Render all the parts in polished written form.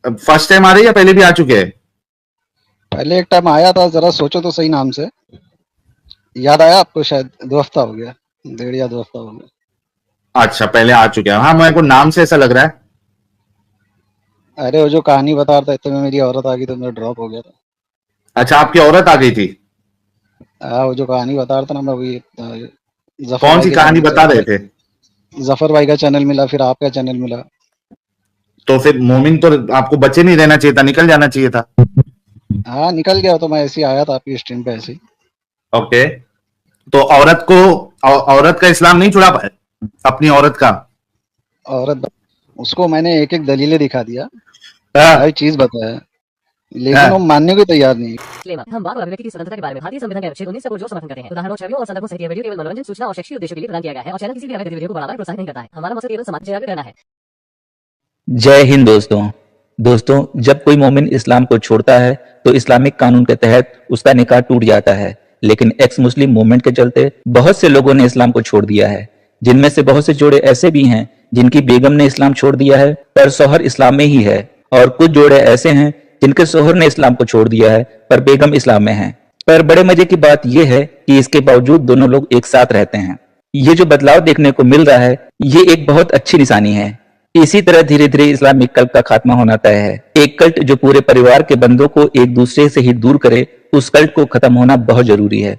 First time आ रहे हैं या पहले भी आ चुके हैं? पहले एक टाइम आया था, जरा सोचो तो सही नाम से। याद आया आपको? शायद 2 हफ्ता हो गया, 1.5 या 2 हफ्ता हो गया। अच्छा, पहले आ चुके हैं। हाँ, मेरे को नाम से ऐसा लग रहा है। अरे वो जो कहानी बता रहा था, इतने में मेरी औरत आ गई तो मेरा ड्रॉप हो गया था। अच्छा, आपकी औरत आ गई थी? वो जो कहानी बता रहा था ना, मैं वही जफर कौन भाई सी के कहानी चैनल से बता रहे थे? जफर भाई का चैनल मिला, फिर आपका चैनल मिला। तो फिर मोमिन तो आपको बचे नहीं रहना चाहिए था, निकल जाना चाहिए था। हाँ निकल गया, तो मैं ऐसे ही आया था आपकी स्ट्रीम पे ऐसे ही। ओके। तो औरत का इस्लाम नहीं छुड़ा पाए अपनी औरत का? औरत, उसको मैंने एक एक दलीलें दिखा दिया, हर हाँ, चीज बताया, लेकिन वो हाँ। मानने को तैयार नहीं। हम बात अभिव्यक्ति की स्वतंत्रता के बारे में भारतीय संविधान के अनुच्छेद 19 को जो समर्थन करते हैं, उदाहरणों, छवियों और संदर्भों सहित यह वीडियो केवल मनोरंजन, सूचना और शैक्षिक उद्देश्यों के लिए प्रदान किया गया है और चैनल किसी भी अवैध गतिविधियों को बढ़ावा या प्रोत्साहित नहीं करता है। हमारा मकसद केवल समाज सेवा करना है। जय हिंद दोस्तों। जब कोई मोमिन इस्लाम को छोड़ता है तो इस्लामिक कानून के तहत उसका निकाह टूट जाता है। लेकिन एक्स मुस्लिम मूवमेंट के चलते बहुत से लोगों ने इस्लाम को छोड़ दिया है, जिनमें से बहुत से जोड़े ऐसे भी हैं जिनकी बेगम ने इस्लाम छोड़ दिया है पर शौहर इस्लाम में ही है, और कुछ जोड़े ऐसे हैं जिनके शौहर ने इस्लाम को छोड़ दिया है पर बेगम इस्लाम में है। पर बड़े मजे की बात यह है कि इसके बावजूद दोनों लोग एक साथ रहते हैं। ये जो बदलाव देखने को मिल रहा है, ये एक बहुत अच्छी निशानी है। इसी तरह धीरे धीरे इस्लामिक कल्ट का खात्मा होना तय है। एक कल्ट जो पूरे परिवार के बंदों को एक दूसरे से ही दूर करे, उस कल्ट को खत्म होना बहुत जरूरी है।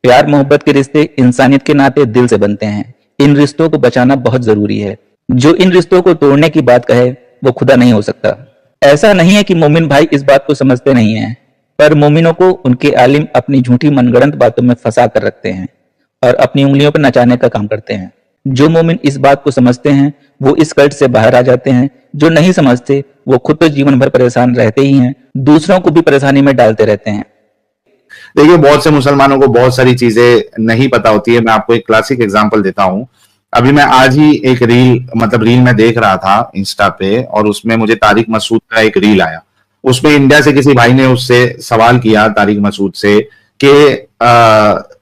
प्यार मोहब्बत के रिश्ते इंसानियत के नाते दिल से बनते हैं। इन रिश्तों को बचाना बहुत जरूरी है। जो इन रिश्तों को तोड़ने की बात कहे वो खुदा नहीं हो सकता। ऐसा नहीं है कि मोमिन भाई इस बात को समझते नहीं है, पर मोमिनों को उनके आलिम अपनी झूठी मनगढ़ंत बातों में फंसा कर रखते हैं और अपनी उंगलियों पर नचाने का काम करते हैं। जो मोमिन इस बात को समझते हैं वो इस कल्ट से बाहर आ जाते हैं। जो नहीं समझते वो खुद तो जीवन भर परेशान रहते ही हैं, दूसरों को भी परेशानी में डालते रहते हैं। देखिए, बहुत से मुसलमानों को बहुत सारी चीजें नहीं पता होती है। मैं आपको एक क्लासिक एग्जांपल देता हूं। अभी मैं आज ही एक रील में देख रहा था इंस्टा पे, और उसमें मुझे तारिक मसूद का एक रील आया। उसमें इंडिया से किसी भाई ने उससे सवाल किया, तारिक मसूद से, कि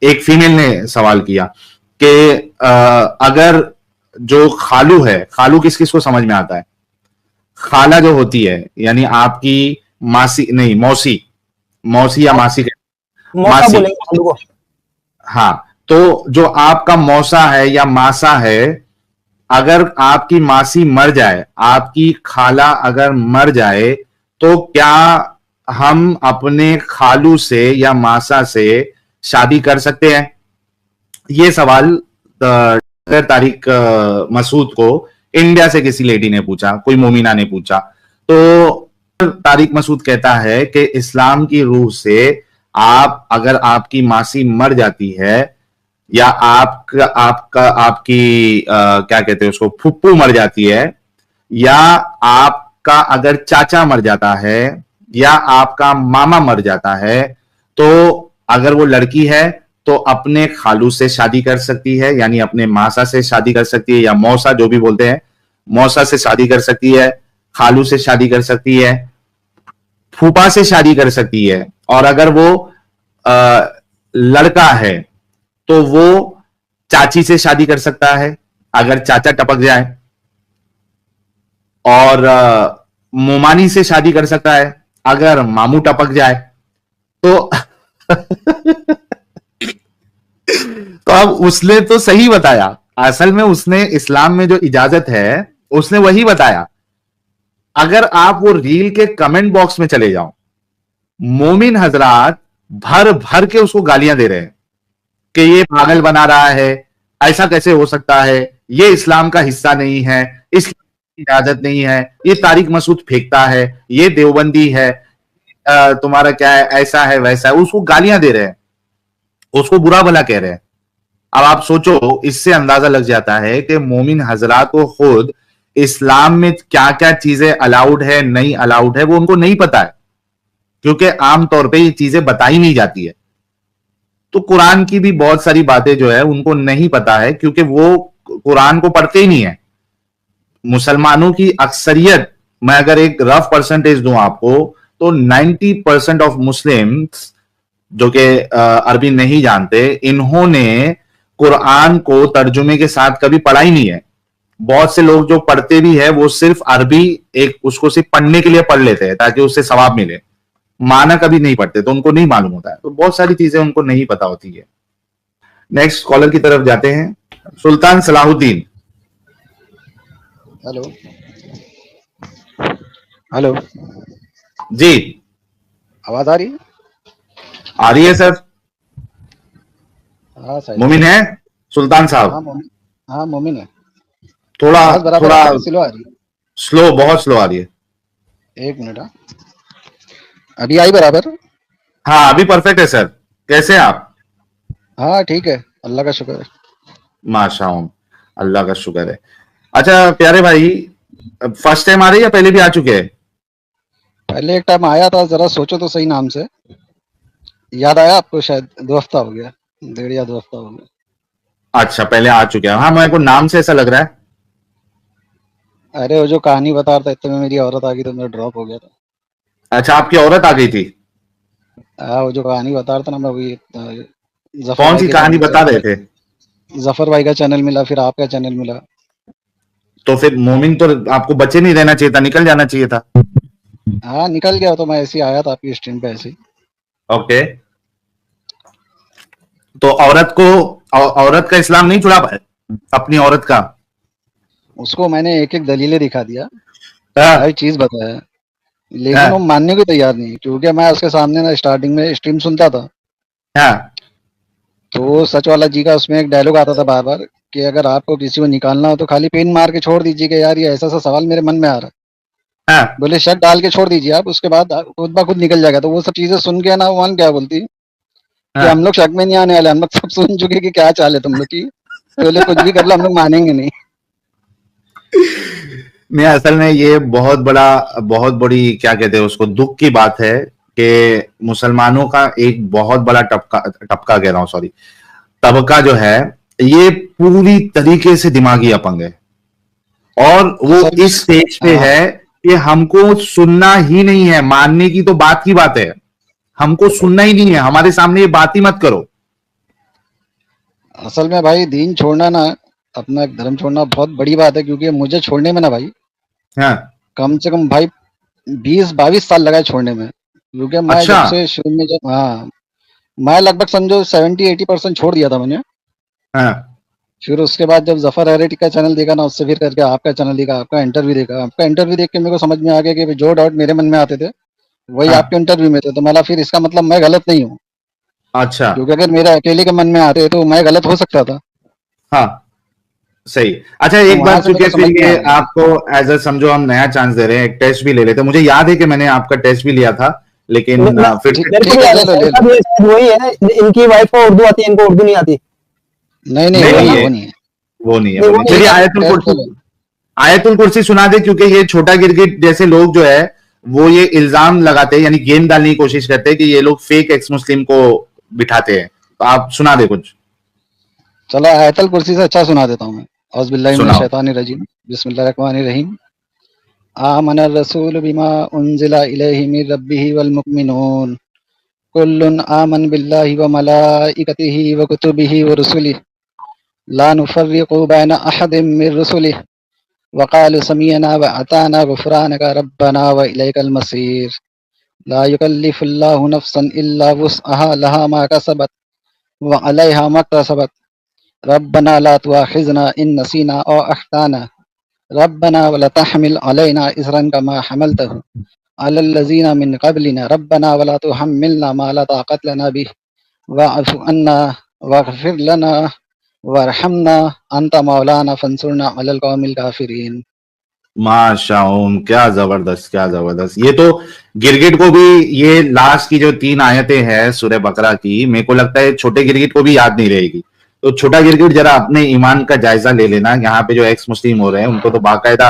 एक फीमेल ने सवाल किया कि अगर जो खालू है, खालू किस किस को समझ में आता है? खाला जो होती है, यानी आपकी मासी नहीं, मौसी, मौसी या मासी, मौसा मासी। बोलेंगे खालू को। हाँ, तो जो आपका मौसा है या मासा है, अगर आपकी मासी मर जाए, आपकी खाला अगर मर जाए, तो क्या हम अपने खालू से या मासा से शादी कर सकते हैं? ये सवाल तारिक मसूद को इंडिया से किसी लेडी ने पूछा, कोई मोमिना ने पूछा। तो तारिक मसूद कहता है कि इस्लाम की रूह से आप, अगर आपकी मासी मर जाती है, या आपका आपका आपकी क्या कहते हैं उसको, फुप्पू मर जाती है, या आपका अगर चाचा मर जाता है, या आपका मामा मर जाता है, तो अगर वो लड़की है तो अपने खालू से शादी कर सकती है, यानी अपने मासा से शादी कर सकती है, या मौसा जो भी बोलते हैं, मौसा से शादी कर सकती है, खालू से शादी कर सकती है, फूफा से शादी कर सकती है। और अगर वो लड़का है तो वो चाची से शादी कर सकता है अगर चाचा टपक जाए, और मोमानी से शादी कर सकता है अगर मामू टपक जाए। तो तो अब उसने तो सही बताया, असल में उसने इस्लाम में जो इजाजत है उसने वही बताया। अगर आप वो रील के कमेंट बॉक्स में चले जाओ, मोमिन हजरात भर भर के उसको गालियां दे रहे हैं कि ये पागल बना रहा है, ऐसा कैसे हो सकता है, ये इस्लाम का हिस्सा नहीं है, इस्लाम की इजाजत नहीं है, ये तारिक मसूद फेंकता है, ये देवबंदी है, तुम्हारा क्या है, ऐसा है वैसा है। उसको गालियां दे रहे हैं, उसको बुरा भला कह रहे हैं। अब आप सोचो, इससे अंदाजा लग जाता है कि मोमिन हजरात को खुद इस्लाम में क्या क्या चीजें अलाउड है, नहीं अलाउड है, वो उनको नहीं पता है, क्योंकि आमतौर पे ये चीजें बताई नहीं जाती है। तो कुरान की भी बहुत सारी बातें जो है उनको नहीं पता है, क्योंकि वो कुरान को पढ़ते ही नहीं है। मुसलमानों की अक्सरियत, मैं अगर एक रफ परसेंटेज दूं आपको, तो 90% ऑफ मुस्लिम्स जो कि अरबी नहीं जानते, इन्होंने कुरान को तर्जुमे के साथ कभी पढ़ा ही नहीं है। बहुत से लोग जो पढ़ते भी है वो सिर्फ अरबी एक उसको सिर्फ पढ़ने के लिए पढ़ लेते हैं ताकि उससे सवाब मिले, माना कभी नहीं पढ़ते, तो उनको नहीं मालूम होता है, तो बहुत सारी चीजें उनको नहीं पता होती है। नेक्स्ट कॉलर की तरफ जाते हैं, सुल्तान सलाहुद्दीन। हेलो हेलो, जी आवाज आ रही है? आ रही है सर। हाँ सही। मोमिन है सुल्तान साहब? हाँ मोमिन, हाँ मोमिन है। थोड़ा आवाज बराबर थोड़ा आ रही है, स्लो आ रही स्लो, बहुत स्लो आ रही है। है? एक मिनट। हाँ अभी आई बराबर? हाँ अभी परफेक्ट है सर। कैसे हैं आप? हाँ ठीक है, अल्लाह का शुक्र है। माशाअल्लाह, अल्लाह का शुक्र है। अच्छा प्यारे भाई, फर्स्ट टाइम आ रहे हैं या पहले भी आ चुके हैं? पहले एक टाइम आया था, जरा सोचो तो सही नाम से। याद आया आपको? शायद 2 हफ्ता हो गया, 1.5 या 2 हफ्ता हो गया। अच्छा पहले आ चुके हैं, हाँ मेरे को नाम से ऐसा लग रहा है। अरे वो जो कहानी बता रहा था, इतने में मेरी औरत आ गई तो मेरा ड्रॉप हो गया था। अच्छा आपकी औरत आ गई थी? हाँ वो जो कहानी बता रहा था ना, मैं वही जफर कौन भाई सी के कहानी चैनल बता रहे से, थे? जफर भाई का चैनल मिला, फिर आपका चैनल मिला। तो फिर मोमिन तो आपको बचे नहीं रहना चाहिए था, निकल जाना चाहिए था। हाँ निकल गया, तो मैं ऐसे ही आया था आपकी स्ट्रीम पे ऐसे ही। ओके, तो औरत को औरत का इस्लाम नहीं छुड़ा पाए अपनी औरत का? उसको मैंने एक एक दलीलें दिखा दिया, हाँ, हर चीज बताया, लेकिन वो हाँ, मानने को तैयार नहीं। क्योंकि मैं उसके सामने ना स्टार्टिंग में स्ट्रीम सुनता था, हाँ, तो वो सच वाला जी का उसमें एक डायलॉग आता था बार बार कि अगर आपको किसी को निकालना हो तो खाली पेन मार के छोड़ दीजिए कि यार ये ऐसा सा सवाल मेरे मन में आ रहा है। हाँ, बोले शक डाल के छोड़ दीजिए आप, उसके बाद खुद ब खुद निकल जाएगा। तो वो सब चीजें सुन के ना वन क्या बोलती कि हम हाँ। लोग शक में नहीं आने वाले, हम लोग सब सुन चुके कि क्या चाल है तुम लोग की, तो बोले कुछ भी कर लो हम लोग मानेंगे नहीं। नहीं असल में ये बहुत बड़ी क्या कहते हैं उसको, दुख की बात है कि मुसलमानों का एक बहुत बड़ा टपका टपका कह रहा हूं, सॉरी, तबका जो है ये पूरी तरीके से दिमागी अपंग है, और वो असल इस स्टेज पे हाँ, है कि हमको सुनना ही नहीं है, मानने की तो बात की बात है, हमको सुनना ही नहीं है, हमारे सामने ये बात ही मत करो। असल में भाई दीन छोड़ना ना, अपना एक धर्म छोड़ना बहुत बड़ी बात है। क्योंकि मुझे छोड़ने में ना भाई हाँ, कम से कम भाई 20-22 साल लगाए छोड़ने में। क्योंकि मैं अच्छा, जब से शुरू में, जब हाँ, मैं लगभग समझो 70-80% छोड़ दिया था मैंने। हाँ, फिर उसके बाद जब जफर हैरेटी का चैनल देखा ना, उससे फिर करके आपका चैनल देखा, आपका इंटरव्यू देखा, आपका इंटरव्यू देख के मेरे को समझ में आ गया कि जो डाउट मेरे मन में आते थे वही हाँ, आपके इंटरव्यू में थे। तो मतलब फिर इसका मतलब मैं गलत नहीं हूँ। अच्छा, क्योंकि अगर मेरे अकेले के मन में आते तो मैं गलत हो सकता था। हाँ, सही। अच्छा तो एक वहां बार से मेरे चूंकि को फिर समझ में ये आ गया। आपको एज अ समझो हम नया चांस दे रहे हैं, एक टेस्ट भी ले लेते हैं, मुझे याद है कि मैंने आपका टेस्ट भी लिया था, लेकिन फिर ठीक से मेरे को ठीक भी है, याद ले है लो सर, ले लो। सब ये शायद वही है। इनकी वाइफ को उर्दू आती है, इनको उर्दू नहीं आती। नहीं नहीं, नहीं वो नहीं नहीं है, ये वो नहीं है। वो नहीं है, नहीं वो वो नहीं, नहीं चलिए ठीक है, आयतुल टेस्ट ले कुर्सी, लो। आयतुल कुर्सी सुना दे, क्योंकि ये छोटा गिरगिट जैसे लोग जो है वो ये इल्जाम लगाते हैं, यानी गेम डालने की कोशिश करते हैं कि ये लोग फेक एक्स मुस्लिम को बिठाते हैं, तो आप सुना दे कुछ। चलो आयतल कुर्सी से अच्छा सुना देता हूँ मैं। औज़ुबिल्लाहि मिनश सुनाओ। शैतानिर रजीम, बिस्मिल्लाहिर रहमानिर रहीम। आमनर रसूल बिमा उन्जिला इलैहि मिर रब्बिही वल मुमिनून कुल्लुन आमन बिल्लाहि व मलाइकतिही व कुतुबिही व रुसुलिही ला नुफर्रिकु बैना अहदिम मिर रुसुलिही व क़ालू समिअना व अताना गुफ़रानका रब्बना व इलैकल मसीर। ला युकल्लिफुल्लाहु नफ्सन इल्ला वुस्अहा लहा मा कसबत व अलैहा मक्तसबत। रब्बना ला तुआखिज़ना इन नसीना औ अख्ताना। रब्बना वला तहमिल अलैना इस्रन कमा हमलतहु अलल लज़ीना मिन क़ब्लिना। रब्बना वला तुहम्मिलना मा ला ताक़त लना बिहि वाअफ़ु अन्ना वग़फ़िर लना वरहमना अंत मौलाना फंसुरना अलल क़ौमिल काफ़िरीन। माशाऊम, क्या जबरदस्त, क्या जबरदस्त। ये तो गिरगिट को भी, ये लास्ट की जो 3 आयतें हैं सूरह बकरा की, मेरे को लगता है छोटे गिरगिट को भी याद नहीं रहेगी। तो छोटा गिरगिट जरा अपने ईमान का जायजा ले लेना, यहाँ पे जो एक्स मुस्लिम हो रहे हैं उनको तो बाकायदा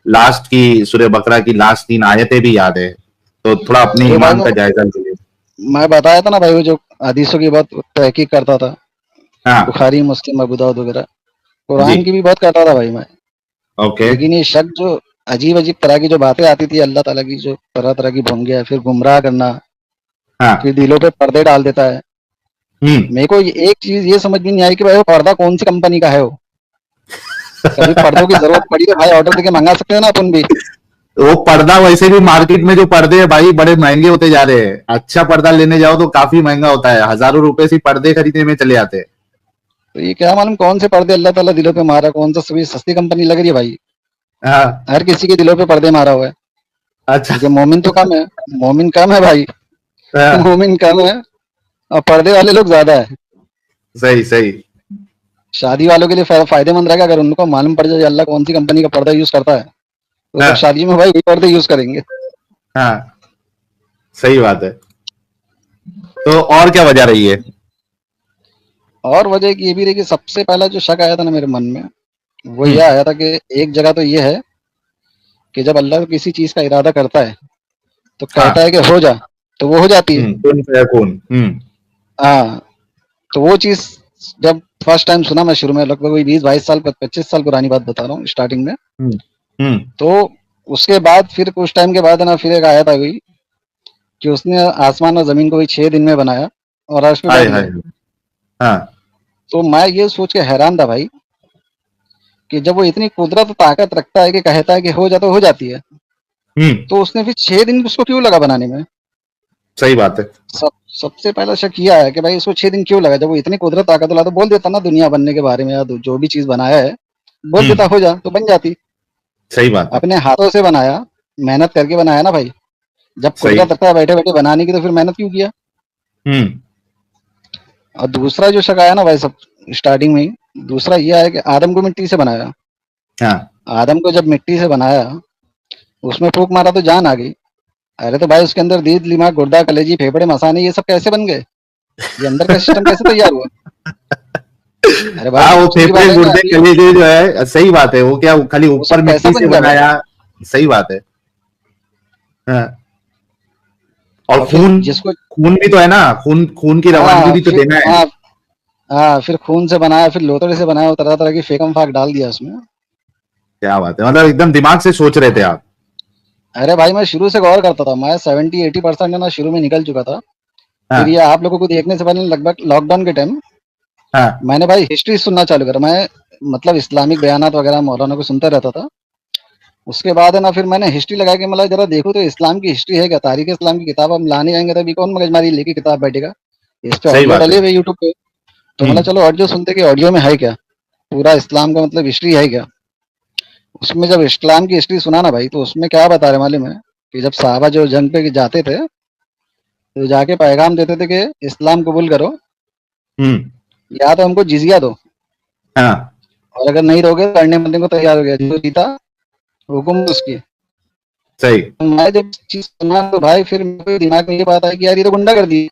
लास्ट की सूरह बकरा की लास्ट 3 आयतें भी याद है, तो थोड़ा अपने तो भाई ईमान का जायजा ले लेना। मैं बताया था ना भाई, वो जो हदीसों की बहुत तहकीक करता था, हाँ, बुखारी, मुस्लिम, अबू दाऊद वगैरह, जी, कुरान की भी बहुत करता था भाई मैं। ओके, लेकिन ये शक जो अजीब-अजीब तरह की जो बातें आती थी अल्लाह ताला की, जो तरह-तरह की भोंगिया, फिर गुमराह करना, हाँ, फिर दिलों पे पर्दे डाल देता है। हम्म, मेरे को ये एक चीज़ ये समझ में नहीं आई कि भाई वो पर्दा कौन-सी कंपनी का है वो? कभी पर्दों की जरूरत पड़ी तो भाई ऑर्डर देके मंगा सकते हैं ना अपन भी। वो पर्दा वैसे भी मार्केट में जो पर्दे हैं भाई बड़े महंगे होते जा रहे हैं। अच्छा पर्दा लेने जाओ तो काफी महंगा होता है, हजारों रुपए से पर्दे खरीदने में चले जाते हैं। तो ये क्या मालूम कौन से पर्दे अल्लाह ताला दिलों पे मारा, कौन सा सभी सस्ती कंपनी लग रही है भाई। हाँ। हर किसी के दिलों पे पर्दे मारा हुआ है, अच्छा। क्योंकि मोमिन तो कम है। मोमिन कम है भाई। हाँ, मोमिन कम है और पर्दे वाले लोग ज्यादा है। सही सही। शादी वालों के लिए फायदेमंद रहेगा, अगर उनको मालूम पड़ जाए अल्लाह कौन सी कंपनी का पर्दा यूज करता है, तो हाँ सब शादी में भाई वही पर्दे यूज करेंगे। हाँ, सही बात है। तो और क्या वजह रही है? और वजह एक ये भी रही कि सबसे पहला जो शक आया था ना मेरे मन में, वो हम्म। ये आया था कि एक जगह तो ये है कि जब अल्लाह किसी चीज का इरादा करता है तो कहता हाँ। है कि हो जा, तो वो हो जाती है। कौन फयकून। हाँ, तो वो चीज जब फर्स्ट टाइम सुना मैं, शुरू में लगभग वही 20-22 साल 25 साल पुरानी बात बता रहा हूँ, स्टार्टिंग में। हम्म। हम्म। तो उसके बाद फिर कुछ टाइम के बाद है ना, फिर एक आयत आ गई कि उसने आसमान और जमीन को वही 6 दिन में बनाया और अर्श पे हाय बैठ हाय। गया। हाँ। तो मैं ये सोच के हैरान था भाई कि जब वो इतनी कुदरत और ताकत रखता है कि कहता है कि हो जा तो हो जाती है, तो उसने फिर 6 दिन उसको क्यों लगा बनाने में। सही बात है। सबसे पहला शक ये आया कि भाई इसको 6 दिन क्यों लगा, जब वो इतनी कुदरत ताकत वाला तो बोल देता ना दुनिया बनने के बारे में, या जो भी चीज बनाया है बोल देता हम्म। हो जा तो बन जाती। सही बात है। अपने हाथों से बनाया, मेहनत करके बनाया ना भाई। जब सही। कुदरत रखता है बैठे बैठे बनाने की, तो फिर मेहनत क्यों किया। हम्म। और दूसरा जो शक आया ना भाई, सब स्टार्टिंग में ही दूसरा ये आया कि आदम को मिट्टी से बनाया। हाँ। आदम को जब मिट्टी से बनाया, उसमें फूंक मारा तो जान आ गई। अरे तो भाई उसके अंदर दिल, दिमाग, गुर्दा, कलेजी, फेफड़े, मसाने ये सब कैसे बन गए, ये अंदर का सिस्टम कैसे तैयार हुआ। अरे भाई हाँ, वो सोचने की फेफड़े बात है ना गुर्दे अभी, कलेजे जो है, सही बात है। वो क्या वो खाली वो सब ऊपर कैसे मिट्टी से बन गया भाई। बनाया? सही बात है। हाँ। और और फिर खून। जिसको, खून भी तो है ना, खून खून की रवानगी हाँ भी तो फिर, देना है। हाँ हाँ, फिर खून से बनाया, फिर लोथड़े से बनाया, तरह तरह की फेकम फाक डाल दिया उसमें। क्या बात है, मतलब एकदम दिमाग से सोच रहे थे आप। अरे भाई मैं शुरू से गौर करता था, मैं 70-80% है ना शुरू में निकल चुका था। फिर ये हाँ। आप लोगों को देखने से पहले लगभग लॉकडाउन के टाइम हाँ। मैंने भाई हिस्ट्री सुनना चालू करा। मैं मतलब इस्लामिक बयानात वगैरह मौलाना को सुनता रहता था। उसके बाद है ना फिर मैंने हिस्ट्री लगा के मतलब जरा देखो तो इस्लाम की हिस्ट्री है क्या, तारीख इस्लाम की किताब हम लाने जाएंगे तो अभी कौन मगजमारी लेके किताब बैठेगा। इस पे सही ऑडियो बात है। डले हुए यूट्यूब पे, तो मतलब हम्म। चलो ऑडियो सुनते कि ऑडियो में है क्या, पूरा इस्लाम का मतलब हिस्ट्री है क्या। उसमें जब इस्लाम की हिस्ट्री सुना ना भाई, तो उसमें क्या बता रहे मालूम है कि जब साहबा जो जंग पे जाते थे, तो जाके पैगाम देते थे कि इस्लाम कबूल करो, हम्म। या तो हमको जिजिया दो, हाँ। और अगर नहीं दोगे तो लड़ने मरने को तैयार हो गया, जो जीता हुक्म उसकी। सही। तो मैं जब चीज सुना तो भाई फिर मेरे दिमाग में ये बात आई कि यार ये तो गुंडा कर दी।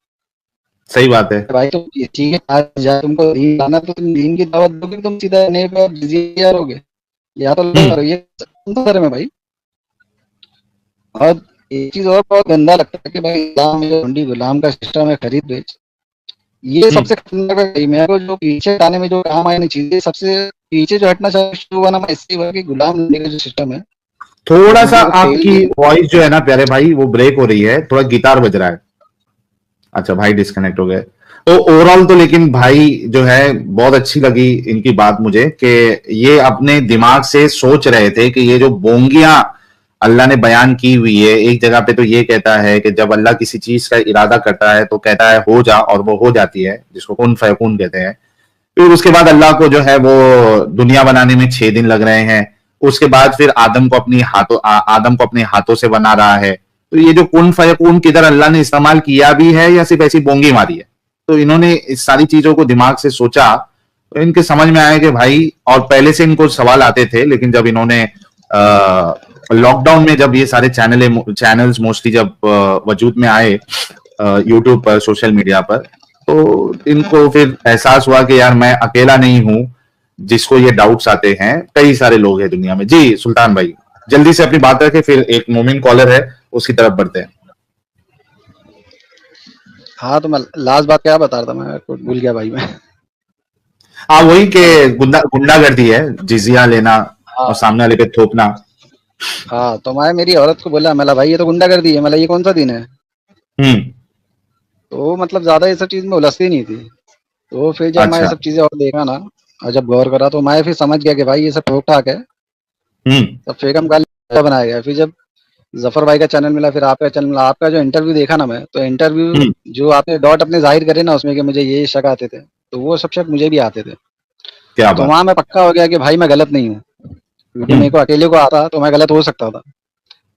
सही बात है। भाई तुम ठीक है, आज जा तुमको दीन लाना तो तुम दीन की दावत दोगे, तुम सीधा नहीं पे जिजिया दोगे, या तो हम्म। लो, ये कौन सा धर्म है भाई। और एक चीज और बहुत गंदा लगता है कि भाई इस्लाम में जो हुंडी गुलाम का सिस्टम है, खरीद बेच, ये हम्म। सबसे खतरनाक है भाई। मेरे को जो पीछे हटाने में जो काम आए चीजें, सबसे पीछे जो हटना चाहिए शुरू हुआ ना, मैं इससे हुआ कि गुलाम होने का जो सिस्टम है वो थोड़ा सा लोगों को फेल आपकी किया। वॉइस जो है ना प्यारे भाई, वो ब्रेक हो रही है, थोड़ा गिटार बज रहा है। अच्छा भाई डिस्कनेक्ट हो गए। तो ओवरऑल तो लेकिन भाई जो है बहुत अच्छी लगी इनकी बात मुझे, कि ये अपने दिमाग से सोच रहे थे कि ये जो बोंगियां अल्लाह ने बयान की हुई है। एक जगह पे तो ये कहता है कि जब अल्लाह किसी चीज का इरादा करता है तो कहता है हो जा, और वो हो जाती है, जिसको कुन फयकून कहते हैं। फिर उसके बाद अल्लाह को जो है वो दुनिया बनाने में 6 दिन लग रहे हैं। उसके बाद फिर आदम को अपने हाथों से बना रहा है। तो ये जो कुन फयकून किधर अल्लाह ने इस्तेमाल किया भी है या सिर्फ ऐसी बोंगी मारी है? तो इन्होंने इस सारी चीजों को दिमाग से सोचा, तो इनके समझ में आया कि भाई, और पहले से इनको सवाल आते थे, लेकिन जब इन्होंने लॉकडाउन में जब ये सारे चैनल्स मोस्टली जब वजूद में आए यूट्यूब पर, सोशल मीडिया पर, तो इनको फिर एहसास हुआ कि यार मैं अकेला नहीं हूं जिसको ये डाउट्स आते हैं, कई सारे लोग हैं दुनिया में। जी सुल्तान भाई, जल्दी से अपनी बात रखें, फिर एक मोमिन कॉलर है उसकी तरफ बढ़ते हैं। हाँ तो मैं लास्ट बात क्या बता रहा था, मैं कुछ भूल गया भाई मैं। हाँ, वही के हेलो। गुंडागर्दी है, जिजिया लेना और हाँ सामने वाले पे थोपना। हाँ, तो मैं मेरी औरत को बोला, मैं भाई ये तो गुंडा कर दी है, मैं ये कौन सा दिन है। हम्म। तो मतलब ज्यादा ये सब चीज में उलझती नहीं थी। तो फिर जब मैं ये अच्छा। सब चीजें और देखा ना, और जब गौर करा तो मैं फिर समझ गया कि भाई ये सब ठोक ठाक है, सब फेकम का बनाया गया। फिर जब जफर भाई का चैनल मिला, फिर आपका चैनल मिला, आपका जो इंटरव्यू देखा ना मैं, तो इंटरव्यू जो आपने डॉट अपने जाहिर करे ना उसमें कि मुझे ये शक आते थे, तो वो सब शक मुझे भी आते थे। क्या तो बात। वहां मैं पक्का हो गया कि भाई मैं गलत नहीं हूँ, क्योंकि मेरे को अकेले को आता तो मैं गलत हो सकता था,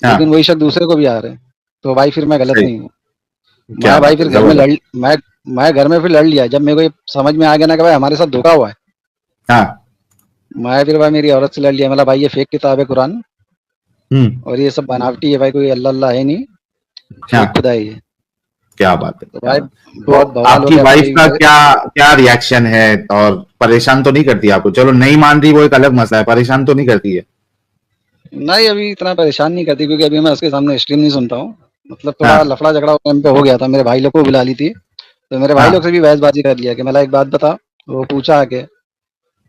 हाँ, लेकिन वही शक दूसरे को भी आ रहे हैं, तो भाई फिर मैं गलत सही। नहीं हूँ। क्या मैं भाई बात है, फिर घर में जबरदस्त। मैं घर में फिर लड़ लिया जब मेरे को ये समझ में आ गया ना कि भाई हमारे साथ धोखा हुआ है। हाँ। मैं फिर भाई मेरी औरत से लड़ लिया, मतलब भाई ये फेक किताब है कुरान, और ये सब बनावटी है भाई, कोई अल्लाह अल्लाह है नहीं, हाँ, फेक खुदा है ये। क्या बात है, तो क्या भाई बात। तो बहुत बवाल हो आपकी गया वाइफ भाई का फिर। क्या क्या रिएक्शन है, और परेशान तो नहीं करती आपको? चलो नहीं मान रही वो एक अलग मसला है, परेशान तो नहीं करती है? नहीं अभी इतना परेशान नहीं करती, क्योंकि अभी मैं उसके सामने स्ट्रीम नहीं सुनता हूँ। मतलब थोड़ा हाँ, लफड़ा झगड़ा टाइम पे हो गया था, मेरे भाई लोग को बुला ली थी, तो मेरे भाई लोग हाँ, से भी बहसबाजी कर लिया कि मतलब एक बात बता, वो पूछा आके,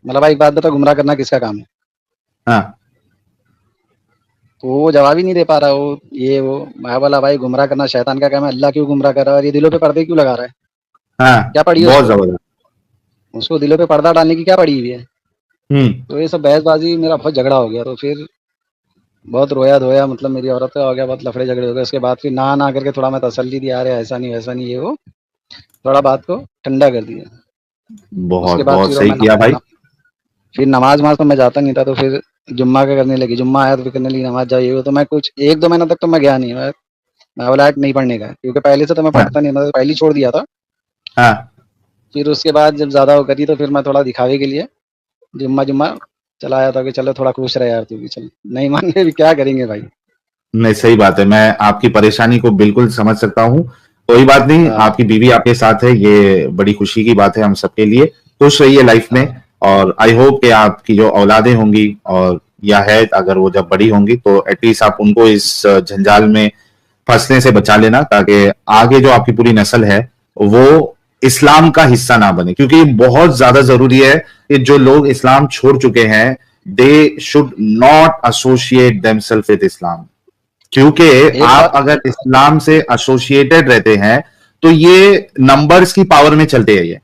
मतलब भाई एक बात बता, गुमराह करना किसका काम है? हाँ, तो वो जवाब ही नहीं दे पा रहा, वो ये वो मैं बोला भाई गुमराह करना शैतान का काम है, अल्लाह क्यों गुमराह कर रहा है, और ये दिलों पे पर्दे क्यों लगा रहा है? हाँ, क्या पड़ी है बहुत उसको? जबरदस्त। उसको दिलों पे पर्दा डालने की क्या पड़ी हुई है? हम्म। तो ये सब बहसबाजी मेरा बहुत झगड़ा हो गया, तो फिर बहुत रोया धोया, मतलब मेरी औरत का हो गया, बहुत लफड़े झगड़े हो गए। उसके बाद फिर ना करके थोड़ा मैं तसल्ली दी, अरे ऐसा नहीं वैसा नहीं, ये वो थोड़ा बात को ठंडा कर दिया। उसके बहुत बाद बहुत फिर सही किया भाई। फिर नमाज वमाज तो मैं जाता नहीं था, तो फिर जुम्मा का करने लगी, जुम्मा आया तो फिर करने लगी नमाज जाइए वो, तो मैं कुछ 1-2 महीना तक तो मैं गया नहीं, मैं बोला यार नहीं पढ़ने का है, क्योंकि पहले से तो मैं हाँ, पढ़ता नहीं था, तो पहले ही छोड़ दिया था। हाँ। फिर उसके बाद जब ज्यादा वो करी तो फिर मैं थोड़ा दिखावे के लिए जुम्मा जुम्मा चलाया था कि चलो थोड़ा खुश रहे यार तू भी, चल नहीं मानने भी क्या करेंगे भाई। नहीं, सही बात है, मैं आपकी परेशानी को बिल्कुल समझ सकता हूँ। कोई बात नहीं, हाँ आपकी बीवी आपके साथ है, ये बड़ी खुशी की बात है हम सबके लिए। खुश रहिए लाइफ में। हाँ और आई होप कि आपकी जो औलादें होंगी, और या है अगर वो जब बड़ी होंगी, तो एटलीस्ट आप उनको इस जंजाल में फंसने से बचा लेना, ताकि आगे जो आपकी पूरी नस्ल है वो इस्लाम का हिस्सा ना बने, क्योंकि ये बहुत ज्यादा जरूरी है कि जो लोग इस्लाम छोड़ चुके हैं, they should not associate themselves with Islam. क्योंकि एक आप बात। अगर इस्लाम से एसोसिएटेड रहते हैं, तो ये नंबर्स की पावर में चलते हैं, ये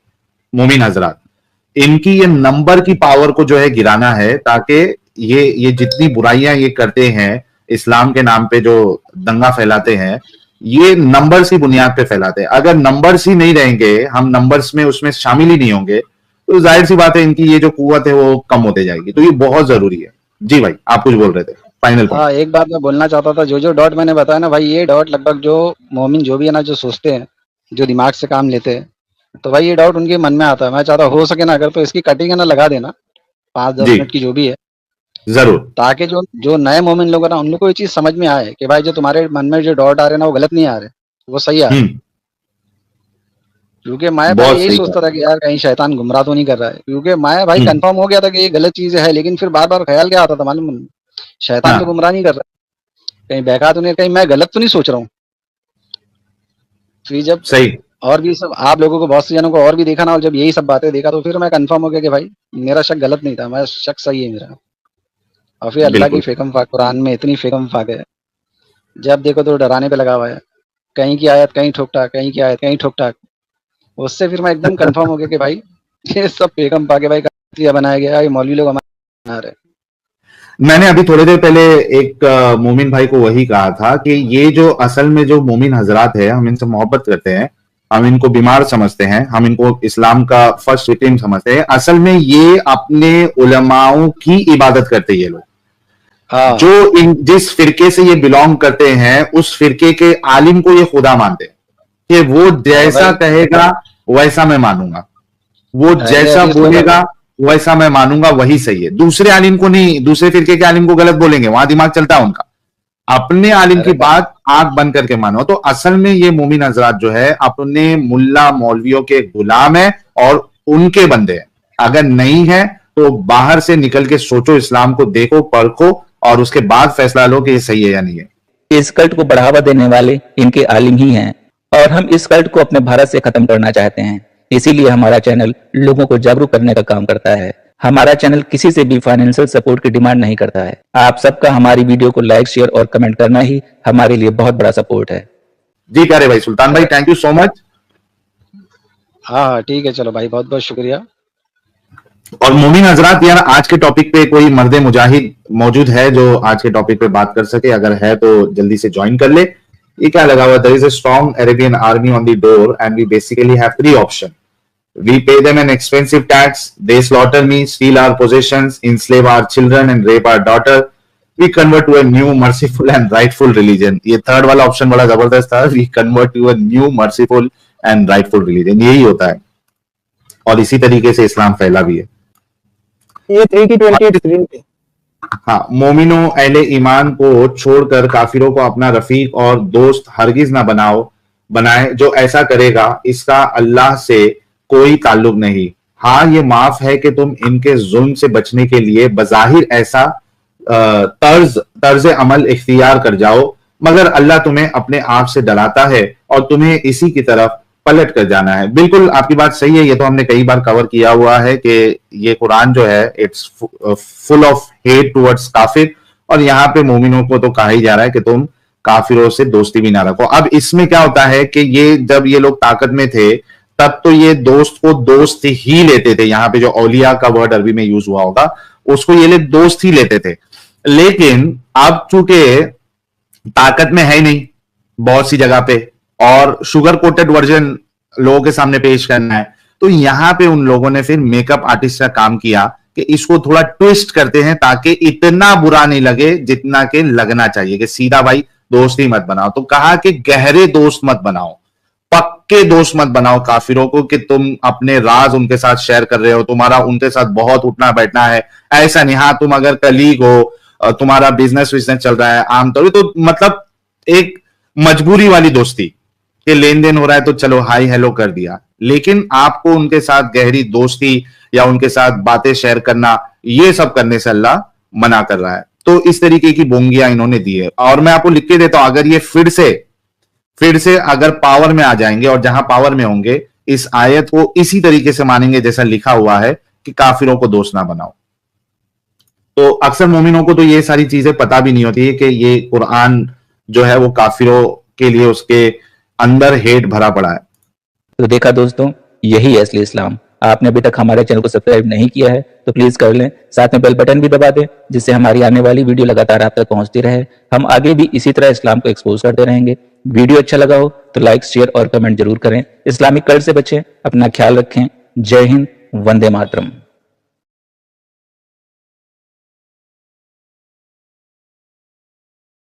मोमिन हजरात, इनकी ये नंबर की पावर को जो है गिराना है, ताकि ये जितनी बुराइयां ये करते हैं इस्लाम के नाम पे, जो दंगा फैलाते हैं, ये नंबर्स की बुनियाद पे फैलाते हैं। अगर नंबर्स ही नहीं रहेंगे, हम नंबर्स में उसमें शामिल ही नहीं होंगे, तो जाहिर सी बात है इनकी ये जो कुव्वत है वो कम होते जाएगी। तो ये बहुत जरूरी है। जी भाई, आप कुछ बोल रहे थे, फाइनल पॉइंट। हाँ एक बात मैं बोलना चाहता था, जो डॉट मैंने बताया ना भाई, ये डॉट लगभग जो मोमिन जो भी है ना, जो सोचते हैं, जो दिमाग से काम लेते हैं, तो भाई ये डाउट उनके मन में आता है। मैं चाहता हो सके ना, अगर तो इसकी कटिंग है ना लगा देना 5-10 जी, मिनट की जो भी है, जरूर। ताकि जो जो नए मोमिन लोग हैं ना, उन लोग को ये चीज समझ में आए कि भाई जो तुम्हारे मन में जो डाउट आ रहे हैं ना, वो गलत नहीं आ रहे, वो सही आ रहे हैं। हम्म। क्योंकि मैं पहले बहुत यही सही कहा। सोचता था कि यार कहीं शैतान गुमराह तो नहीं कर रहा है, क्योंकि मैं भाई हम्म। कंफर्म हो गया था कि ये गलत चीज है, लेकिन फिर बार बार ख्याल क्या आता था मालूम है? शैतान तो हाँ, गुमराह नहीं कर रहा, कहीं बहका तो नहीं, कहीं मैं गलत तो नहीं सोच रहा हूँ। फिर जब सही। और भी सब आप लोगों को, बहुत से जनों को और भी देखा ना, और जब यही सब बातें देखा, तो फिर मैं कंफर्म हो गया कि भाई मेरा शक गलत नहीं था, मेरा शक सही है मेरा। और फिर अल्लाह की बिल्कुल। फेकम फाक, कुरान में इतनी फेकम फाक है, जब देखो तो डराने पे लगा हुआ है, कहीं की आयत कहीं ठोक ठाक, कहीं की आयत कहीं ठोक ठाक। उससे फिर मैं एकदम कंफर्म हो गया कि भाई ये सब फेकम फाक है भाई, का बनाया गया है, ये मौलवी लोग हमारे बना रहे हैं। मैंने अभी थोड़ी देर पहले एक मोमिन भाई को वही कहा था कि ये जो असल में जो मोमिन हजरात है, हम इनसे मोहब्बत करते हैं, हम इनको बीमार समझते हैं, हम इनको इस्लाम का फर्स्ट विक्टिम समझते हैं, असल में ये अपने उलमाओं की इबादत करते हैं। ये लोग हाँ जो जिस फिरके से ये बिलोंग करते हैं, उस फिरके के आलिम को ये खुदा मानते हैं, कि वो और जैसा भाई कहेगा वैसा मैं मानूंगा, वो अहले जैसा हदीस लोग हैं बोलेगा भाई। वैसा मैं मानूंगा, वही सही है। दूसरे आलिम को नहीं, दूसरे फिरके के आलिम को गलत बोलेंगे, वहां दिमाग चलता है उनका। अपने आलिम की अरे भाई बात आंख बंद करके मानो। तो असल में ये मोमिन हजरात जो है अपने मुल्ला मौलवियों के गुलाम है और उनके बंदे हैं। अगर नहीं है तो बाहर से निकल के सोचो, इस्लाम को देखो, परखो, और उसके बाद फैसला लो कि ये सही है या नहीं है। इस कल्ट को बढ़ावा देने वाले इनके आलिम ही हैं और हम इस कल्ट को अपने भारत से खत्म करना चाहते हैं। इसीलिए हमारा चैनल लोगों को जागरूक करने का काम करता है। हमारा चैनल किसी से भी फाइनेंशियल सपोर्ट की डिमांड नहीं करता है। आप सबका हमारी वीडियो को लाइक, शेयर और कमेंट करना ही हमारे लिए बहुत बड़ा सपोर्ट है। जी प्यारे भाई सुल्तान भाई, थैंक यू सो मच। हाँ हाँ ठीक है, चलो भाई बहुत बहुत शुक्रिया। और मोमिन हजरात, यार आज के टॉपिक पे कोई मर्द मुजाहिद मौजूद है जो आज के टॉपिक पे बात कर सके? अगर है तो जल्दी से ज्वाइन कर ले। ये क्या लगा हुआ? There is a strong Arabian army on the door and we basically have three option. We pay them an expensive tax. They slaughter me, steal our possessions, enslave our children, and rape our daughter. We convert to a new, merciful, and rightful religion. ये third वाला option बड़ा जबरदस्त था. We convert to a new, merciful, and rightful religion. यही होता है और इसी तरीके से इस्लाम फैला भी है. ये 3 की 28 स्क्रीन पे। हाँ, मोमिनो अहले ईमान को छोड़कर काफिरों को अपना रफीक और दोस्त हरगिज ना बनाए. जो ऐसा करेगा इसका अल्लाह से कोई ताल्लुक नहीं. हाँ, ये माफ है कि तुम इनके जुल्म से बचने के लिए बजाहिर ऐसा तर्ज अमल इख्तियार कर जाओ, मगर अल्लाह तुम्हें अपने आप से डराता है और तुम्हें इसी की तरफ पलट कर जाना है. बिल्कुल आपकी बात सही है. ये तो हमने कई बार कवर किया हुआ है कि ये कुरान जो है it's full of hate towards काफिर, और यहाँ पे मोमिनों को तो कहा ही जा रहा है कि तुम काफिरों से दोस्ती भी ना रखो. अब इसमें क्या होता है कि ये जब ये लोग ताकत में थे तब तो ये दोस्त को दोस्त ही लेते थे. यहाँ पे जो औलिया का वर्ड अरबी में यूज हुआ होगा उसको ये लोग दोस्त ही लेते थे. लेकिन अब चूंकि ताकत में है ही नहीं बहुत सी जगह पे, और शुगर कोटेड वर्जन लोगों के सामने पेश करना है, तो यहां पे उन लोगों ने फिर मेकअप आर्टिस्ट का काम किया कि इसको थोड़ा ट्विस्ट करते हैं ताकि इतना बुरा नहीं लगे जितना कि लगना चाहिए, कि सीधा भाई दोस्त ही मत बनाओ. तो कहा कि गहरे दोस्त मत बनाओ, पक्के दोस्त मत बनाओ काफिरों को, कि तुम अपने राज उनके साथ शेयर कर रहे हो, तुम्हारा उनके साथ बहुत उठना बैठना है, ऐसा नहीं. हाँ, तुम अगर कलीग हो, तुम्हारा बिजनेस चल रहा है आमतौर तो मतलब एक मजबूरी वाली दोस्ती के लेन देन हो रहा है तो चलो हाई हेलो कर दिया, लेकिन आपको उनके साथ गहरी दोस्ती या उनके साथ बातें शेयर करना, ये सब करने से अल्लाह मना कर रहा है. तो इस तरीके की बोंगियां इन्होंने दी है. और मैं आपको लिख के देता हूं, अगर ये फिर से अगर पावर में आ जाएंगे और जहां पावर में होंगे इस आयत को इसी तरीके से मानेंगे जैसा लिखा हुआ है कि काफिरों को दोस्त ना बनाओ. तो अक्सर मोमिनों को तो ये सारी चीजें पता भी नहीं होती है कि ये कुरान जो है वो काफिरों के लिए उसके अंदर हेट भरा पड़ा है. तो देखा दोस्तों, यही है असली इस्लाम. आपने अभी तक हमारे चैनल को सब्सक्राइब नहीं किया है तो प्लीज कर लें, साथ में बेल बटन भी दबा दें जिससे हमारी आने वाली वीडियो लगातार आप तक पहुंचती रहे. हम आगे भी इसी तरह इस्लाम को एक्सपोज करते रहेंगे. वीडियो अच्छा लगा हो तो लाइक, शेयर और कमेंट जरूर करें. इस्लामिक कल्ट से बचें, अपना ख्याल रखें. जय हिंद, वंदे मातरम.